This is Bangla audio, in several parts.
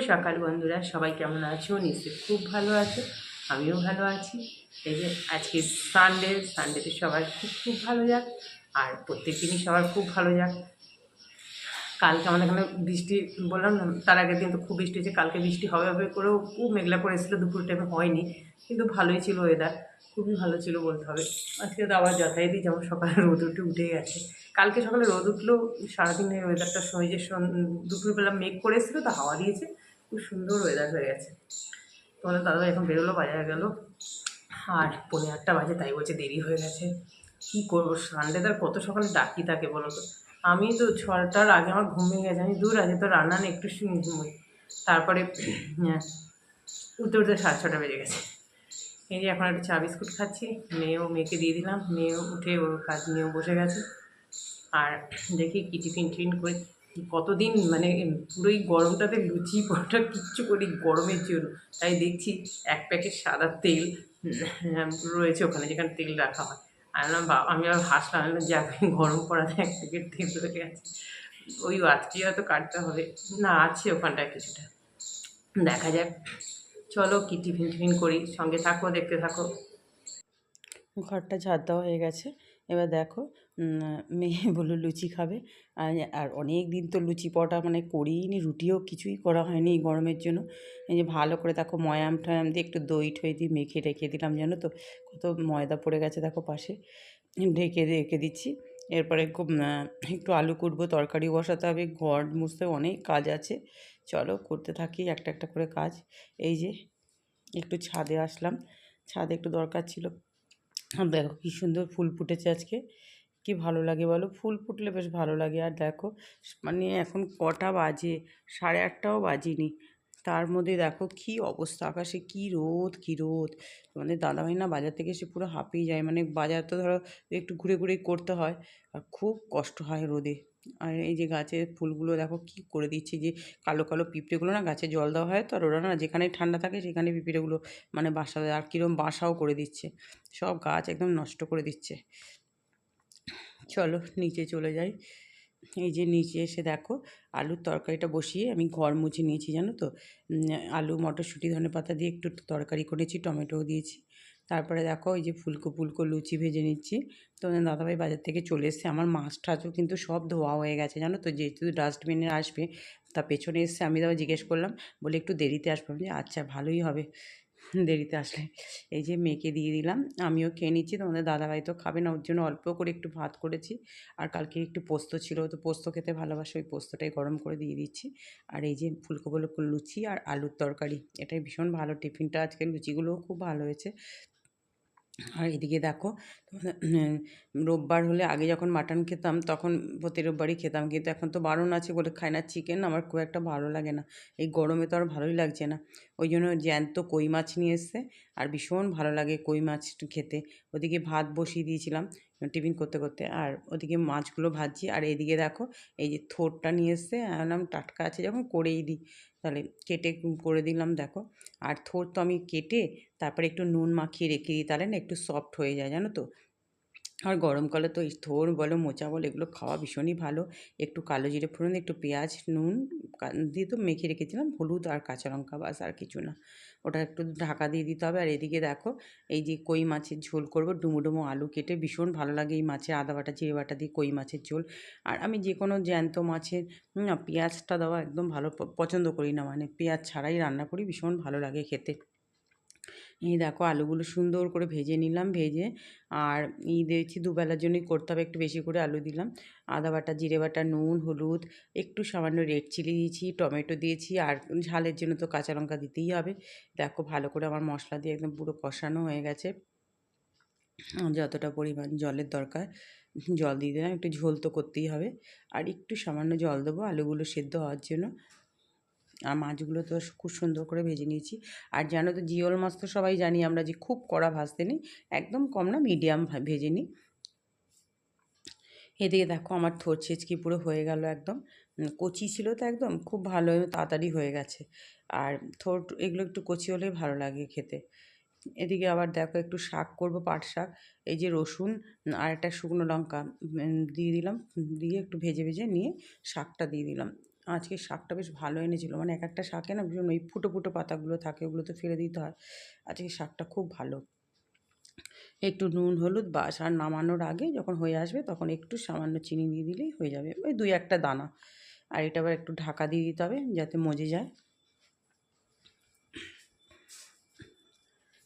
সকাল বন্ধুরা, সবাই কেমন আছো? নিশ্চয়ই খুব ভালো আছো, আমিও ভালো আছি। এই যে আজকে সানডেতে সবার খুব খুব ভালো যাক, আর প্রত্যেক দিনই সবার খুব ভালো যাক। কালকে আমাদের এখানে বৃষ্টি, বললাম না তার আগের দিন তো খুব বৃষ্টি হয়েছে। কালকে বৃষ্টি হবে হবে করেও খুব মেঘলা করে এসেছিলো, দুপুর টাইমে হয়নি, কিন্তু ভালোই ছিল ওয়েদার, খুবই ভালো ছিল বলতে হবে। আজকে তো আবার যথারীতি যেমন সকালে রোদ উঠে গেছে। কালকে সকালে রোদ উঠলেও সারাদিনের ওয়েদারটার সময় যে দুপুরবেলা মেঘ করে এসেছিলো, তো হাওয়া দিয়েছে, খুব সুন্দর ওয়েদার হয়ে গেছে। তোমাদের দাদা এখন বেরোলো, বাজারে গেল, আর 8:45 বাজে, তাই বলছে দেরি হয়ে গেছে। কী করবো, সানডে তার কত সকালে ডাকি থাকে বলো তো। আমি তো 6টার আগে আমার ঘুম ভেঙে গেছে, আমি দূর আগে তো রান্না নেই, একটু ঘুমোই। তারপরে উঠতে উঠতে 6:30 বেজে গেছে। এই যে এখন একটু চা বিস্কুট খাচ্ছি, মেয়েকে দিয়ে দিলাম, মেয়েও উঠে ওর কাজ নিয়েও বসে গেছে। আর দেখি কি টিফিন করে কতদিন মানে পুরোই গরমটাতে লুচি পরোটা কিচ্ছু করি গরমের জন্য। তাই দেখছি এক প্যাকেট সাদা তেল রয়েছে ওখানে, যেখানে তেল রাখা হয়। আর না আমি আর হাসলাম, যাক গরম করাতে এক প্যাকেট তেল রয়ে গেছে, ওই আজকে হয়তো কাটতে হবে। না, আছে ওখানটায় কিছুটা, দেখা যাক। চলো কি টিফিন করি, সঙ্গে থাকো, দেখতে থাকো। ঘরটা ঝাড় দেওয়া হয়ে গেছে। এবার দেখো, মেয়ে বললো লুচি খাবে। আর অনেক দিন তো লুচি পরোটা মানে করিই নি, রুটিও কিছুই করা হয়নি এই গরমের জন্য। এই যে ভালো করে দেখো ময়াম টয়াম দিয়ে একটু দই ঠই দিয়ে মেখে রেখে দিলাম, জানো তো কত ময়দা পড়ে গেছে, দেখো পাশে ঢেকে রেখে দিচ্ছি। এরপরে একটু আলু কুটবো, তরকারি বসাতে হবে, ঘর মুছতে অনেক কাজ আছে। চলো করতে থাকি একটা একটা করে কাজ। এই যে একটু ছাদে আসলাম, ছাদে একটু দরকার ছিল। দেখো কী সুন্দর ফুল ফুটেছে আজকে, কি ভালো লাগে বলো, ফুল ফুটলে বেশ ভালো লাগে। আর দেখো মানে এখন কটা বাজে, 8:30টাও বাজিনি, তার মধ্যে দেখো কি অবস্থা, আকাশে কি রোদ কি রোদ। তোমাদের দাদাভাই না বাজার থেকে এসে পুরো হাঁপিয়ে যায়, মানে বাজার তো ধরো একটু ঘুরে ঘুরে করতে হয়, আর খুব কষ্ট হয় রোদে। আর এই যে গাছের ফুলগুলো দেখো কি করে দিচ্ছে, যে কালো কালো পিঁপড়েগুলো না, গাছে জল দেওয়া হয় তো, আর ওরা না যেখানে ঠান্ডা থাকে সেখানে পিঁপড়েগুলো মানে বাসা দেয়, আর কীরকম বাসাও করে দিচ্ছে, সব গাছ একদম নষ্ট করে দিচ্ছে। চলো নিচে চলে যাই। এই যে নিচে এসে দেখো আলুর তরকারিটা বসিয়ে আমি ঘর মুছে নিয়েছি, জানো তো। আলু মটরশুঁটি ধনেপাতা দিয়ে একটু তরকারি করেছি, টমেটোও দিয়েছি। তারপরে দেখো এই যে ফুলকো ফুলকো লুচি ভেজে নিচ্ছি। তো দাদাভাই বাজার থেকে চলে এসছে, আমার মাছ টাছও কিন্তু সব ধোয়া হয়ে গেছে, জানো তো, যেহেতু ডাস্টবিনে আসবে তা পেছনে এসছে। আমি তাও জিজ্ঞেস করলাম, বলে একটু দেরিতে আসবে, আমি আচ্ছা ভালোই হবে দেরিতে আসলে। এই যে মেয়েকে দিয়ে দিলাম, আমিও খেয়ে নিচ্ছি। তোমাদের দাদাভাই তো খাবে না, ওর জন্য অল্প করে একটু ভাত করেছি। আর কালকে একটু পোস্ত ছিল, তো পোস্ত খেতে ভালোবাসে, ওই পোস্তটাই গরম করে দিয়ে দিচ্ছি। আর এই যে ফুলকো ফুলকো লুচি আর আলুর তরকারি, এটাই ভীষণ ভালো টিফিনটা, আজকে লুচিগুলোও খুব ভালো হয়েছে। আর এদিকে দেখো রোববার হলে আগে যখন মাটন খেতাম তখন প্রতি রোববারই খেতাম, কিন্তু এখন তো বারণ আছে বলে খাই না। চিকেন আমার খুব একটা ভালো লাগে না, এই গরমে তো আর ভালোই লাগছে না। ওই জন্য জ্যান্ত কই মাছ নিয়ে এসছে, আর ভীষণ ভালো লাগে কই মাছ খেতে। ওদিকে ভাত বসিয়ে দিয়েছিলাম টিফিন করতে করতে, আর ওদিকে মাছগুলো ভাজছি। আর এদিকে দেখো এই যে থোরটা নিয়ে এসছে, আমি টাটকা আছে যখন করেই দিই, তাহলে কেটে করে দিলাম দেখো। আর থোর তো আমি কেটে তারপরে একটু নুন মাখিয়ে রেখে দিই, তাহলে না একটু সফট হয়ে যায়, জানো তো। আর গরমকালে তো এই থোর বলো মোচা বলো এগুলো খাওয়া ভীষণই ভালো। একটু কালো জিরে ফোড়ন, একটু পেঁয়াজ নুন দিয়ে তো মেখে রেখেছিলাম, হলুদ আর কাঁচা লঙ্কা, বাস আর কিছু না। ওটা একটু ঢাকা দিয়ে দিতে হবে। আর এদিকে দেখো এই যে কই মাছের ঝোল করবো, ডুমো ডুমো আলু কেটে, ভীষণ ভালো লাগে এই মাছে আদা বাটা জিরে বাটা দিয়ে কই মাছের ঝোল। আর আমি যে কোনো জ্যান্ত মাছের না পেঁয়াজটা দেওয়া একদম ভালো পছন্দ করি না, মানে পেঁয়াজ ছাড়াই রান্না করি, ভীষণ ভালো লাগে খেতে। এই দেখো আলুগুলো সুন্দর করে ভেজে নিলাম, ভেজে আর দিয়েছি দুবেলার জন্যই করতে হবে, একটু বেশি করে আলু দিলাম। আদা বাটা জিরে বাটা নুন হলুদ, একটু সামান্য রেড চিলি দিয়েছি, টমেটো দিয়েছি, আর ঝালের জন্য তো কাঁচা লঙ্কা দিতেই হবে। দেখো ভালো করে আমার মশলা দিয়ে একদম পুরো কষানো হয়ে গেছে। যতটা পরিমাণ জলের দরকার জল দিয়ে দিলাম, একটু ঝোল তো করতেই হবে। আর একটু সামান্য জল দেবো আলুগুলো সেদ্ধ হওয়ার জন্য। আর মাছগুলো তো খুব সুন্দর করে ভেজে নিয়েছি। আর জানো তো জিওল মাছ তো সবাই জানি আমরা, যে খুব কড়া ভাজতে নিই, একদম কম না মিডিয়াম ভেজে নিই। এদিকে দেখো আমার থোর ছেচকি পুরো হয়ে গেল একদম, কচি ছিল তো একদম, খুব ভালো তাড়াতাড়ি হয়ে গেছে। আর থোর এগুলো একটু কচি হলেই ভালো লাগে খেতে। এদিকে আবার দেখো একটু শাক করব, পাট শাক। এই যে রসুন আর একটা শুকনো লঙ্কা দিয়ে দিলাম, দিয়ে একটু ভেজে ভেজে নিয়ে শাকটা দিয়ে দিলাম। আজকে শাকটা বেশ ভালো এনেছিল, মানে এক একটা শাকে না ভীষণ ওই ফুটো ফুটো পাতাগুলো থাকে, ওগুলো তো ফেলে দিতে হয়। আজকে শাকটা খুব ভালো। একটু নুন হলুদ বাস, আর নামানোর আগে যখন হয়ে আসবে তখন একটু সামান্য চিনি দিয়ে দিলেই হয়ে যাবে, ওই 2-1টা দানা। আর এটা আবার একটু ঢাকা দিয়ে দিতে হবে যাতে মজে যায়।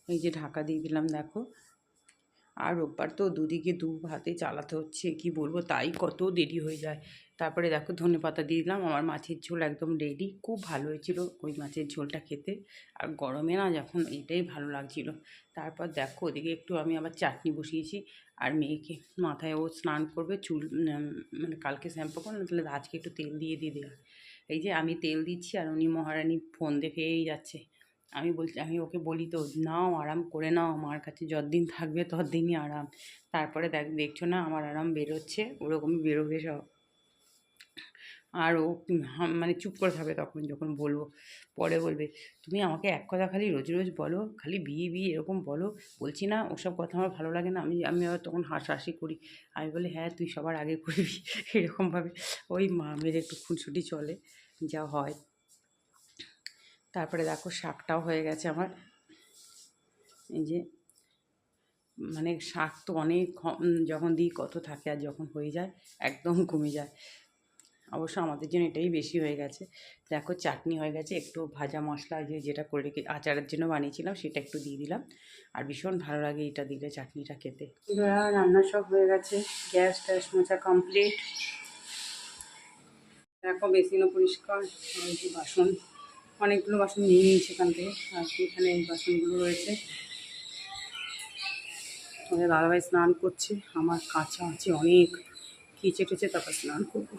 এই যে ঢাকা দিয়ে দিলাম, দেখো। আর রোববার তো দুদিকে দু হাতে চালাতে হচ্ছে, কি বলবো, তাই কত দেরি হয়ে যায়। তারপরে দেখো ধনেপাতা দিয়ে দিলাম, আমার মাছের ঝোল একদম রেডি। খুব ভালো হয়েছিল ওই মাছের ঝোলটা খেতে, আর গরমে না যখন এটাই ভালো লাগছিল। তারপর দেখো ওদিকে একটু আমি আবার চাটনি বসিয়েছি, আর মেয়েকে মাথায় ও স্নান করবে, চুল মানে কালকে শ্যাম্পু করলাম, তাহলে আজকে একটু তেল দিয়ে দেওয়া। এই যে আমি তেল দিচ্ছি আর উনি মহারানী ফোন দেখেই যাচ্ছে। আমি ওকে বলি তো, নাও আরাম করে নাও, আমার কাছে যতদিন থাকবে ততদিনই আরাম। তারপরে দেখছো না আমার আরাম বেরোচ্ছে, ওরকমই বেরোবে সব। আর ও মানে চুপ করে থাকবে তখন যখন বলবো। পরে বলবে, তুমি আমাকে এক কথা খালি রোজ রোজ বলো, খালি বিয়ে বিয়ে এরকম বলো। বলছি না ওসব কথা আমার ভালো লাগে না। আমি আবার তখন হাসাহাসি করি। আমি বলি, হ্যাঁ তুই সবার আগে করবি। এরকমভাবে ওই মেয়ের একটু খুনসুটি চলে, যা হয়। তারপরে দেখো শাকটাও হয়ে গেছে আমার। এই যে মানে শাক তো অনেক যখন দিই কত থাকে, আর যখন হয়ে যায় একদম কমে যায়। অবশ্য আমাদের জন্য এটাই বেশি হয়ে গেছে। দেখো চাটনি হয়ে গেছে, একটু ভাজা মশলা যেটা করে রেখে আচারের জন্য বানিয়েছিলাম সেটা একটু দিয়ে দিলাম। আর ভীষণ ভালো লাগে এটা দিলে, চাটনিটা খেতে। রান্না সব হয়ে গেছে, গ্যাস ট্যাস মোছা কমপ্লিট। দেখো বেসিনও পরিষ্কার। আর যে বাসন, অনেকগুলো বাসন নিয়ে নিয়েছি এখান থেকে, আর এখানে এই বাসনগুলো রয়েছে। আমাদের দাদাভাই স্নান করছে, আমার কাঁচা আছে অনেক, কেচে টেচে তারপর স্নান করবো।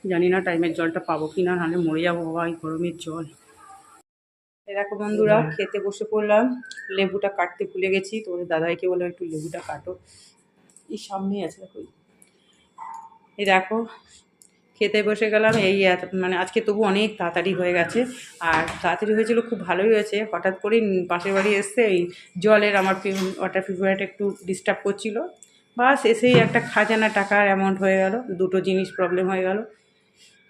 জানি না টাইমের জলটা পাবো কি না, নাহলে মরে যাবো বাবা এই গরমের জল। দেখো বন্ধুরা, খেতে বসে পড়লাম। লেবুটা কাটতে ভুলে গেছি, তোমাদের দাদাভাইকে বলে একটু লেবুটা কাটো। এই সামনেই আছে দেখো। এই দেখো খেতে বসে গেলাম। এই মানে আজকে তবু অনেক তাড়াতাড়ি হয়ে গেছে, আর তাড়াতাড়ি হয়েছিল, খুব ভালোই হয়েছে। হঠাৎ করেই পাশের বাড়ি এসছে, এই জলের আমার ওয়াটার পিউরিফায়ারটা একটু ডিস্টার্ব করছিল। বাস এসেই একটা খাজানা টাকার অ্যামাউন্ট হয়ে গেল, দুটো জিনিস প্রবলেম হয়ে গেল।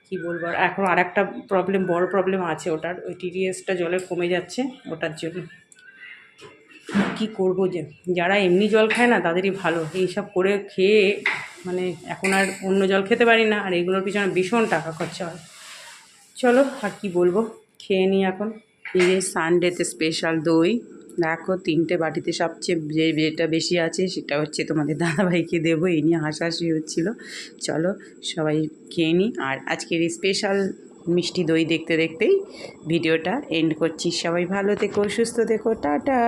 কি বলবো, আর এখন আর একটা প্রবলেম, বড় প্রবলেম আছে ওটার, ওই টিডিএসটা জলে কমে যাচ্ছে, ওটার জন্য। কি করব, যে যারা এমনি জল খায় না তাদেরই ভালো, এইসব করে খেয়ে মানে এখন আর অন্য জল খেতে পারি না, আর এগুলোর পিছনে ভীষণ টাকা খরচা হয়। চলো আর কি বলবো, খেয়ে নিই এখন। এই যে সানডেতে স্পেশাল দই, দেখো 3টে বাটিতে সবচেয়ে যেটা বেশি আছে সেটা হচ্ছে তোমাদের দাদাভাইকে দেবো, এই নিয়ে হাসাহাসি হচ্ছিলো। চলো সবাই খেয়ে নিই, আর আজকের এই স্পেশাল মিষ্টি দই দেখতে দেখতেই ভিডিওটা এন্ড করছি। সবাই ভালো থেকো, সুস্থ থেকো, টাটা।